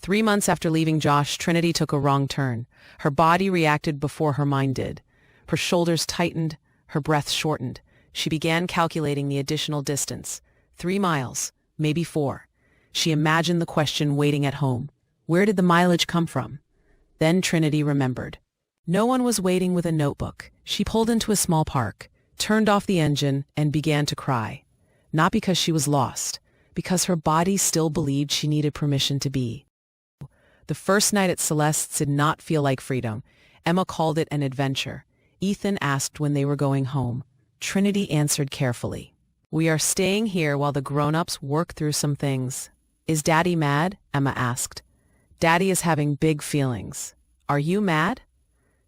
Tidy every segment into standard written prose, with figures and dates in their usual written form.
3 months after leaving Josh, Trinity took a wrong turn. Her body reacted before her mind did. Her shoulders tightened, her breath shortened. She began calculating the additional distance. 3 miles, maybe 4. She imagined the question waiting at home. Where did the mileage come from? Then Trinity remembered. No one was waiting with a notebook. She pulled into a small park, turned off the engine, and began to cry. Not because she was lost, because her body still believed she needed permission to be. The first night at Celeste's did not feel like freedom. Emma called it an adventure. Ethan asked when they were going home. Trinity answered carefully. "We are staying here while the grown-ups work through some things." "Is Daddy mad?" Emma asked. "Daddy is having big feelings. Are you mad?"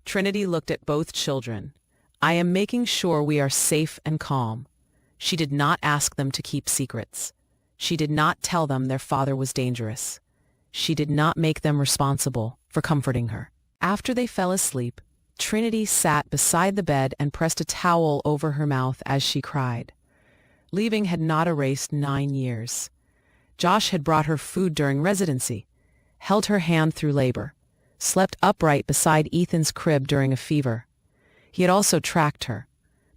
Trinity looked at both children. "I am making sure we are safe and calm." She did not ask them to keep secrets. She did not tell them their father was dangerous. She did not make them responsible for comforting her. After they fell asleep, Trinity sat beside the bed and pressed a towel over her mouth as she cried. Leaving had not erased 9 years. Josh had brought her food during residency, held her hand through labor, slept upright beside Ethan's crib during a fever. He had also tracked her,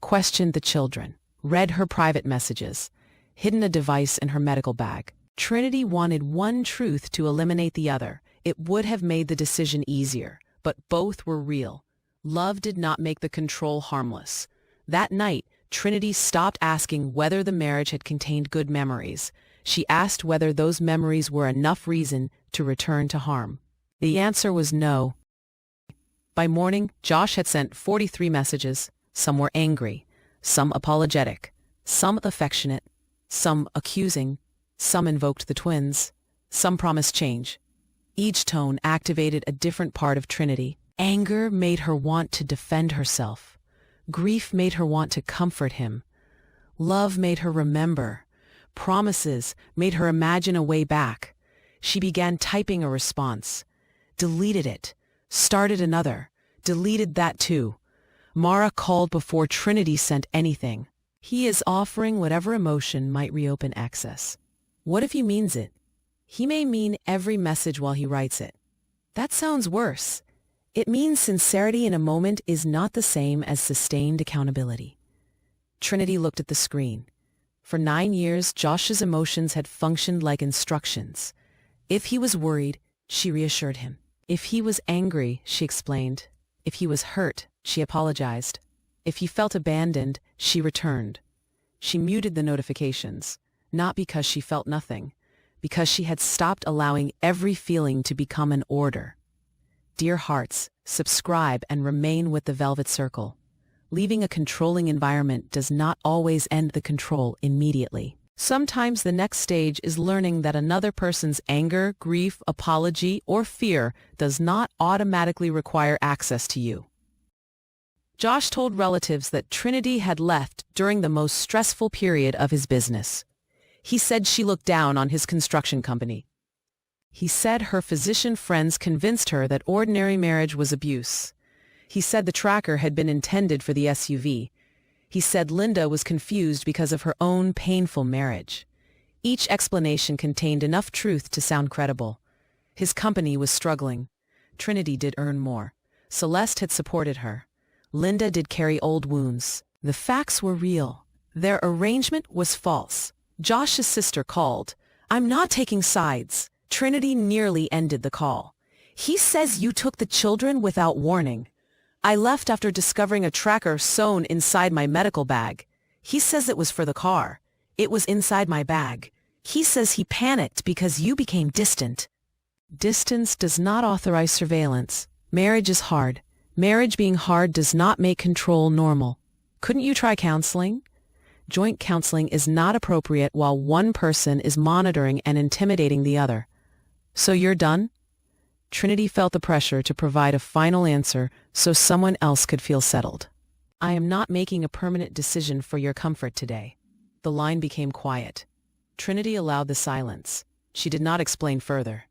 questioned the children, read her private messages, hidden a device in her medical bag. Trinity wanted one truth to eliminate the other. It would have made the decision easier, but both were real. Love did not make the control harmless. That night, Trinity stopped asking whether the marriage had contained good memories. She asked whether those memories were enough reason to return to harm. The answer was no. By morning, Josh had sent 43 messages. Some were angry, some apologetic, some affectionate, some accusing, some invoked the twins, some promised change. Each tone activated a different part of Trinity. Anger made her want to defend herself. Grief made her want to comfort him. Love made her remember. Promises made her imagine a way back. She began typing a response, deleted it, started another, deleted that too. Mara called before Trinity sent anything. He is offering whatever emotion might reopen access. What if he means it? He may mean every message while he writes it. That sounds worse. It means sincerity in a moment is not the same as sustained accountability. Trinity looked at the screen. For 9 years, Josh's emotions had functioned like instructions. If he was worried, she reassured him. If he was angry, she explained. If he was hurt, she apologized. If he felt abandoned, she returned. She muted the notifications, not because she felt nothing, because she had stopped allowing every feeling to become an order. Dear hearts, subscribe and remain with the Velvet Circle. Leaving a controlling environment does not always end the control immediately. Sometimes the next stage is learning that another person's anger, grief, apology, or fear does not automatically require access to you. Josh told relatives that Trinity had left during the most stressful period of his business. He said she looked down on his construction company. He said her physician friends convinced her that ordinary marriage was abuse. He said the tracker had been intended for the SUV. He said Linda was confused because of her own painful marriage. Each explanation contained enough truth to sound credible. His company was struggling. Trinity did earn more. Celeste had supported her. Linda did carry old wounds. The facts were real. Their arrangement was false. Josh's sister called. "I'm not taking sides." Trinity nearly ended the call. "He says you took the children without warning. I left after discovering a tracker sewn inside my medical bag. He says it was for the car. It was inside my bag. He says he panicked because you became distant." Distance does not authorize surveillance. Marriage is hard. Marriage being hard does not make control normal. Couldn't you try counseling? Joint counseling is not appropriate while one person is monitoring and intimidating the other. So you're done? Trinity felt the pressure to provide a final answer so someone else could feel settled. "I am not making a permanent decision for your comfort today." The line became quiet. Trinity allowed the silence. She did not explain further.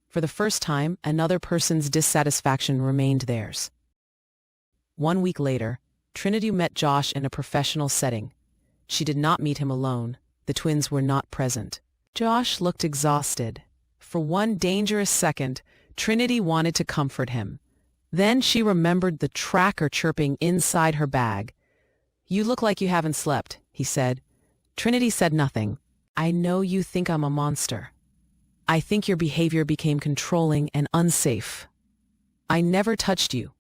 For the first time, another person's dissatisfaction remained theirs. 1 week later, Trinity met Josh in a professional setting. She did not meet him alone. The twins were not present. Josh looked exhausted. For one dangerous second, Trinity wanted to comfort him. Then she remembered the tracker chirping inside her bag. "You look like you haven't slept," he said. Trinity said nothing. "I know you think I'm a monster. I think your behavior became controlling and unsafe. I never touched you.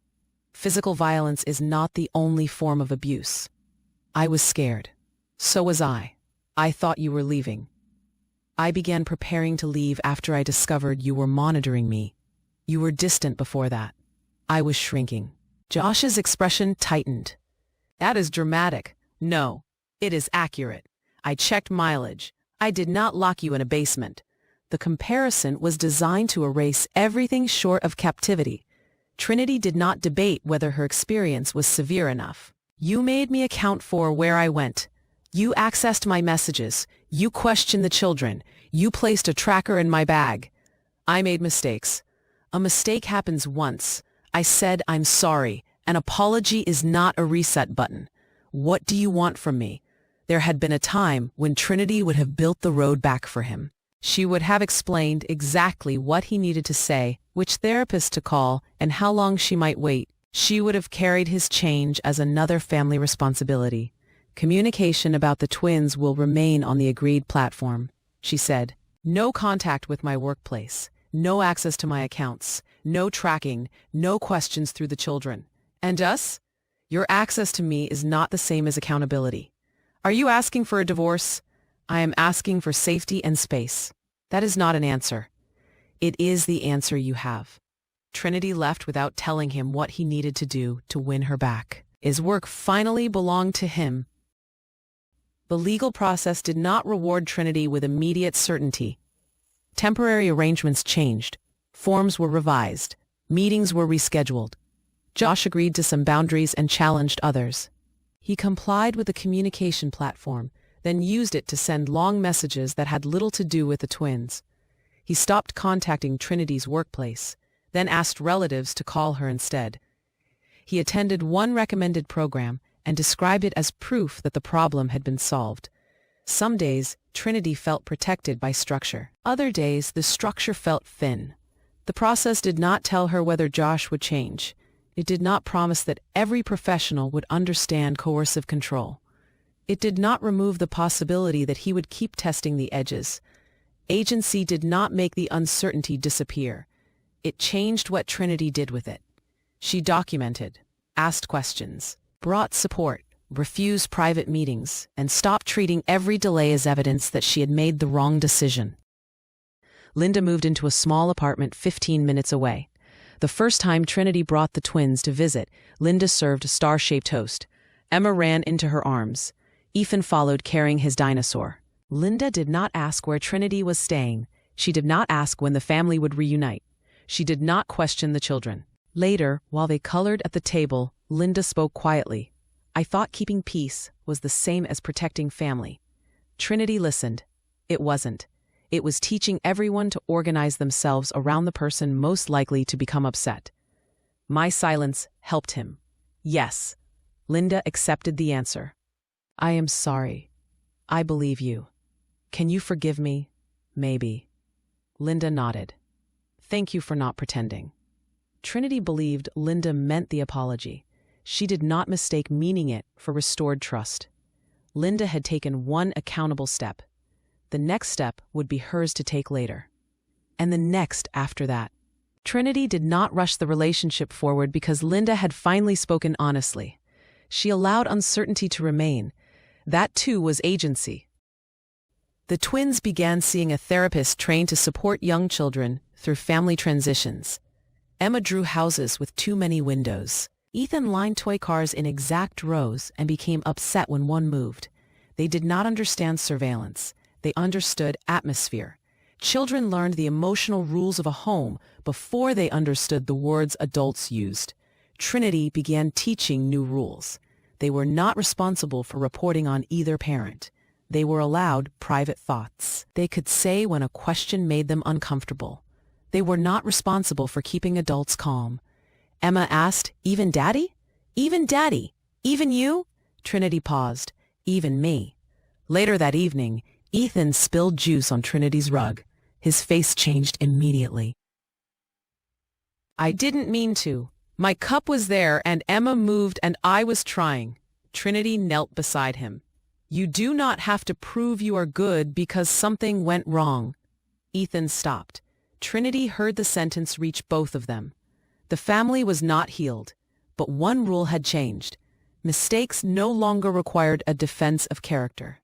Physical violence is not the only form of abuse. I was scared. So was I. I thought you were leaving. I began preparing to leave after I discovered you were monitoring me. You were distant before that. I was shrinking." Josh's expression tightened. "That is dramatic." "No, it is accurate. I checked mileage. I did not lock you in a basement." The comparison was designed to erase everything short of captivity. Trinity did not debate whether her experience was severe enough. "You made me account for where I went. You accessed my messages. You questioned the children. You placed a tracker in my bag. I made mistakes. A mistake happens once. I said I'm sorry. An apology is not a reset button. What do you want from me?" There had been a time when Trinity would have built the road back for him. She would have explained exactly what he needed to say, which therapist to call, and how long she might wait. She would have carried his change as another family responsibility. "Communication about the twins will remain on the agreed platform," she said. "No contact with my workplace. No access to my accounts. No tracking. No questions through the children. And us? Your access to me is not the same as accountability. Are you asking for a divorce? I am asking for safety and space. That is not an answer. It is the answer you have." Trinity left without telling him what he needed to do to win her back. His work finally belonged to him. The legal process did not reward Trinity with immediate certainty. Temporary arrangements changed. Forms were revised. Meetings were rescheduled. Josh agreed to some boundaries and challenged others. He complied with the communication platform, then used it to send long messages that had little to do with the twins. He stopped contacting Trinity's workplace, then asked relatives to call her instead. He attended one recommended program and described it as proof that the problem had been solved. Some days, Trinity felt protected by structure. Other days, the structure felt thin. The process did not tell her whether Josh would change. It did not promise that every professional would understand coercive control. It did not remove the possibility that he would keep testing the edges. Agency did not make the uncertainty disappear. It changed what Trinity did with it. She documented, asked questions, brought support, refused private meetings, and stopped treating every delay as evidence that she had made the wrong decision. Linda moved into a small apartment 15 minutes away. The first time Trinity brought the twins to visit, Linda served a star-shaped toast. Emma ran into her arms. Ethan followed carrying his dinosaur. Linda did not ask where Trinity was staying. She did not ask when the family would reunite. She did not question the children. Later, while they colored at the table, Linda spoke quietly. "I thought keeping peace was the same as protecting family." Trinity listened. It wasn't. It was teaching everyone to organize themselves around the person most likely to become upset. My silence helped him. Yes. Linda accepted the answer. "I am sorry. I believe you. Can you forgive me? Maybe." Linda nodded. "Thank you for not pretending." Trinity believed Linda meant the apology. She did not mistake meaning it for restored trust. Linda had taken one accountable step. The next step would be hers to take later. And the next after that. Trinity did not rush the relationship forward because Linda had finally spoken honestly. She allowed uncertainty to remain. That too was agency. The twins began seeing a therapist trained to support young children through family transitions. Emma drew houses with too many windows. Ethan lined toy cars in exact rows and became upset when one moved. They did not understand surveillance. They understood atmosphere. Children learned the emotional rules of a home before they understood the words adults used. Trinity began teaching new rules. They were not responsible for reporting on either parent. They were allowed private thoughts. They could say when a question made them uncomfortable. They were not responsible for keeping adults calm. Emma asked, "Even Daddy? Even Daddy? Even you?" Trinity paused. "Even me." Later that evening, Ethan spilled juice on Trinity's rug. His face changed immediately. "I didn't mean to. My cup was there and Emma moved and I was trying." Trinity knelt beside him. "You do not have to prove you are good because something went wrong." Ethan stopped. Trinity heard the sentence reach both of them. The family was not healed, but one rule had changed. Mistakes no longer required a defense of character.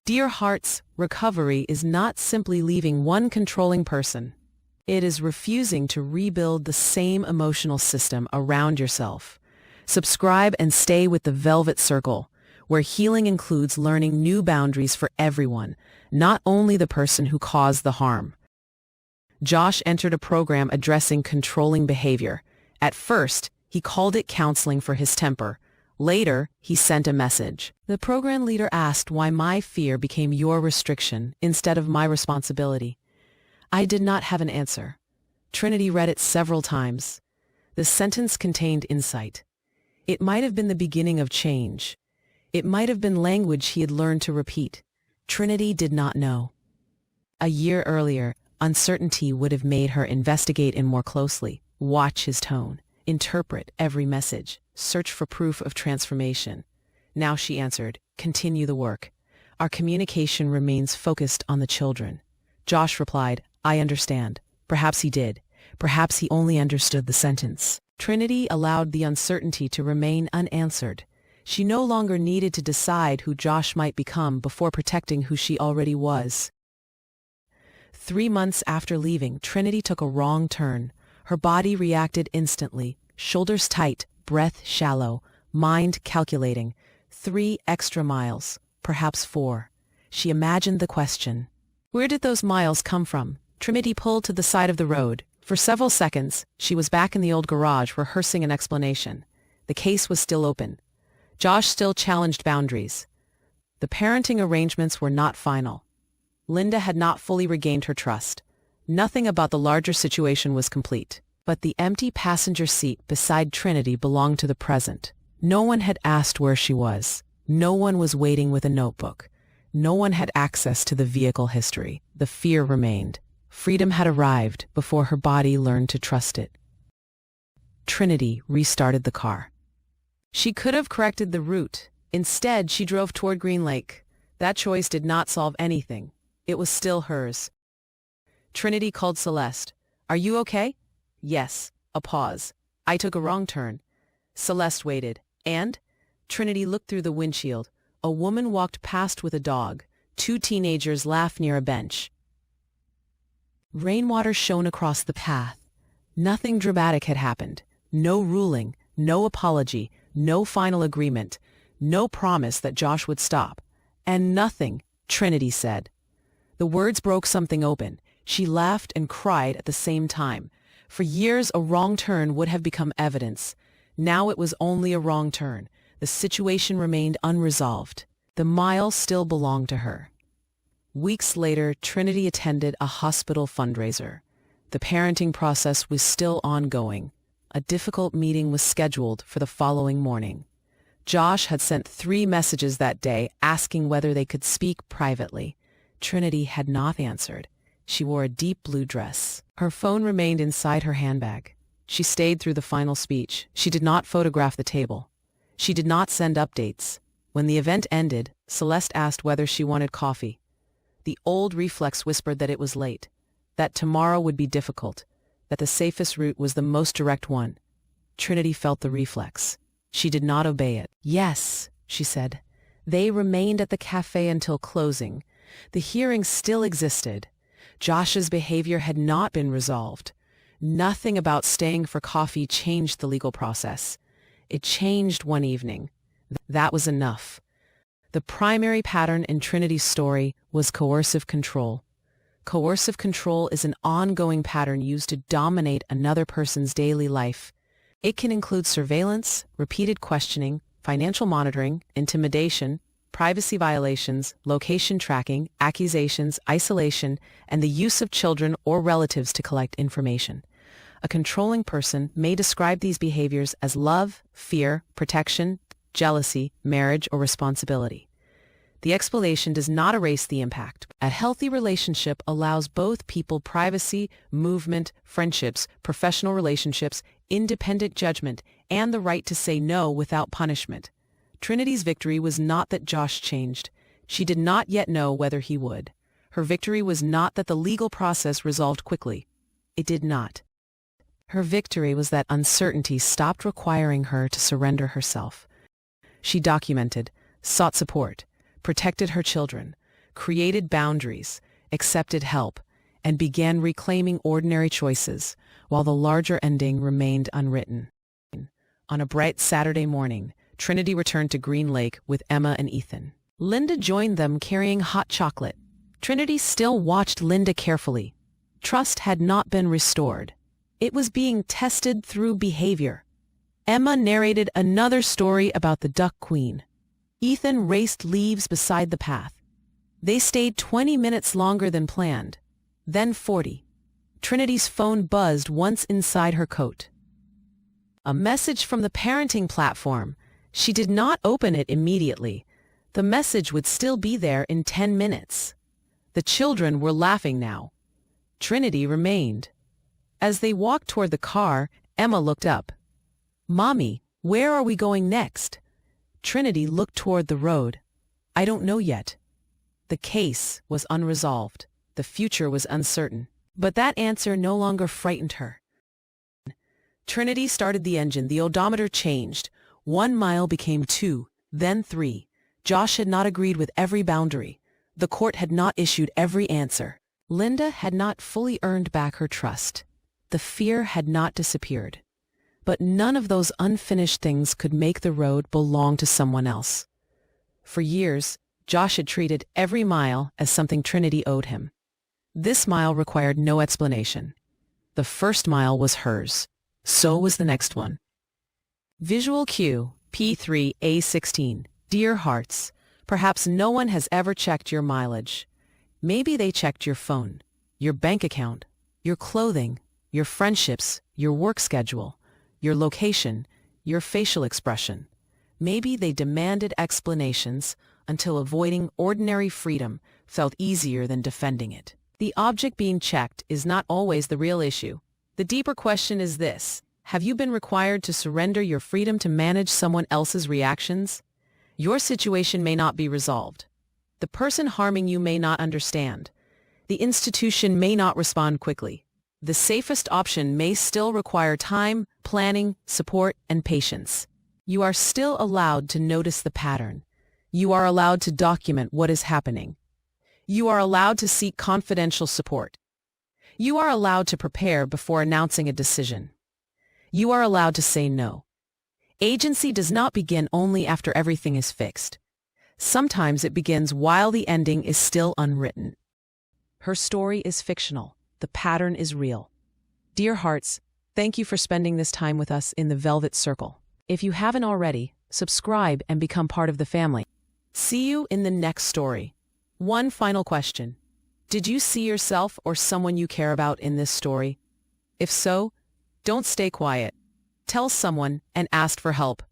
Dear hearts, recovery is not simply leaving one controlling person. It is refusing to rebuild the same emotional system around yourself. Subscribe and stay with the Velvet Circle, where healing includes learning new boundaries for everyone, not only the person who caused the harm. Josh entered a program addressing controlling behavior. At first, he called it counseling for his temper. Later, he sent a message. The program leader asked why my fear became your restriction instead of my responsibility. I did not have an answer. Trinity read it several times. The sentence contained insight. It might have been the beginning of change. It might have been language he had learned to repeat. Trinity did not know. A year earlier, uncertainty would have made her investigate him more closely, watch his tone, interpret every message, search for proof of transformation. Now she answered, "Continue the work. Our communication remains focused on the children." Josh replied, "I understand." Perhaps he did. Perhaps he only understood the sentence. Trinity allowed the uncertainty to remain unanswered. She no longer needed to decide who Josh might become before protecting who she already was. 3 months after leaving, Trinity took a wrong turn. Her body reacted instantly, shoulders tight, breath shallow, mind calculating. 3 extra miles, perhaps 4. She imagined the question. Where did those miles come from? Trinity pulled to the side of the road. For several seconds, she was back in the old garage rehearsing an explanation. The case was still open. Josh still challenged boundaries. The parenting arrangements were not final. Linda had not fully regained her trust. Nothing about the larger situation was complete. But the empty passenger seat beside Trinity belonged to the present. No one had asked where she was. No one was waiting with a notebook. No one had access to the vehicle history. The fear remained. Freedom had arrived before her body learned to trust it. Trinity restarted the car. She could have corrected the route. Instead, she drove toward Green Lake. That choice did not solve anything. It was still hers. Trinity called Celeste. "Are you okay?" "Yes." A pause. "I took a wrong turn." Celeste waited. "And?" Trinity looked through the windshield. A woman walked past with a dog. 2 teenagers laughed near a bench. Rainwater shone across the path. Nothing dramatic had happened. No ruling, no apology, no final agreement, no promise that Josh would stop. "And nothing," Trinity said. The words broke something open. She laughed and cried at the same time. For years, a wrong turn would have become evidence. Now it was only a wrong turn. The situation remained unresolved. The mile still belonged to her. Weeks later, Trinity attended a hospital fundraiser. The parenting process was still ongoing. A difficult meeting was scheduled for the following morning. Josh had sent 3 messages that day asking whether they could speak privately. Trinity had not answered. She wore a deep blue dress. Her phone remained inside her handbag. She stayed through the final speech. She did not photograph the table. She did not send updates. When the event ended, Celeste asked whether she wanted coffee. The old reflex whispered that it was late, that tomorrow would be difficult, that the safest route was the most direct one. Trinity felt the reflex. She did not obey it. "Yes," she said. They remained at the cafe until closing. The hearing still existed. Josh's behavior had not been resolved. Nothing about staying for coffee changed the legal process. It changed one evening. That was enough. The primary pattern in Trinity's story was coercive control. Coercive control is an ongoing pattern used to dominate another person's daily life. It can include surveillance, repeated questioning, financial monitoring, intimidation, privacy violations, location tracking, accusations, isolation, and the use of children or relatives to collect information. A controlling person may describe these behaviors as love, fear, protection, jealousy, marriage, or responsibility. The explanation does not erase the impact. A healthy relationship allows both people privacy, movement, friendships, professional relationships, independent judgment, and the right to say no without punishment. Trinity's victory was not that Josh changed. She did not yet know whether he would. Her victory was not that the legal process resolved quickly. It did not. Her victory was that uncertainty stopped requiring her to surrender herself. She documented, sought support, protected her children, created boundaries, accepted help, and began reclaiming ordinary choices, while the larger ending remained unwritten. On a bright Saturday morning, Trinity returned to Green Lake with Emma and Ethan. Linda joined them carrying hot chocolate. Trinity still watched Linda carefully. Trust had not been restored. It was being tested through behavior. Emma narrated another story about the Duck Queen. Ethan raced leaves beside the path. They stayed 20 minutes longer than planned, then 40. Trinity's phone buzzed once inside her coat. A message from the parenting platform. She did not open it immediately. The message would still be there in 10 minutes. The children were laughing now. Trinity remained. As they walked toward the car, Emma looked up. "Mommy, where are we going next?" Trinity looked toward the road. "I don't know yet." The case was unresolved. The future was uncertain. But that answer no longer frightened her. Trinity started the engine. The odometer changed. 1 mile became 2, then 3. Josh had not agreed with every boundary. The court had not issued every answer. Linda had not fully earned back her trust. The fear had not disappeared. But none of those unfinished things could make the road belong to someone else. For years, Josh had treated every mile as something Trinity owed him. This mile required no explanation. The first mile was hers. So was the next one. Visual cue, P3A16. Dear hearts, perhaps no one has ever checked your mileage. Maybe they checked your phone, your bank account, your clothing, your friendships, your work schedule, your location, your facial expression. Maybe they demanded explanations until avoiding ordinary freedom felt easier than defending it. The object being checked is not always the real issue. The deeper question is this: have you been required to surrender your freedom to manage someone else's reactions? Your situation may not be resolved. The person harming you may not understand. The institution may not respond quickly. The safest option may still require time, planning, support, and patience. You are still allowed to notice the pattern. You are allowed to document what is happening. You are allowed to seek confidential support. You are allowed to prepare before announcing a decision. You are allowed to say no. Agency does not begin only after everything is fixed. Sometimes it begins while the ending is still unwritten. Her story is fictional. The pattern is real. Dear hearts, thank you for spending this time with us in the Velvet Circle. If you haven't already, subscribe and become part of the family. See you in the next story. One final question. Did you see yourself or someone you care about in this story? If so, don't stay quiet. Tell someone and ask for help.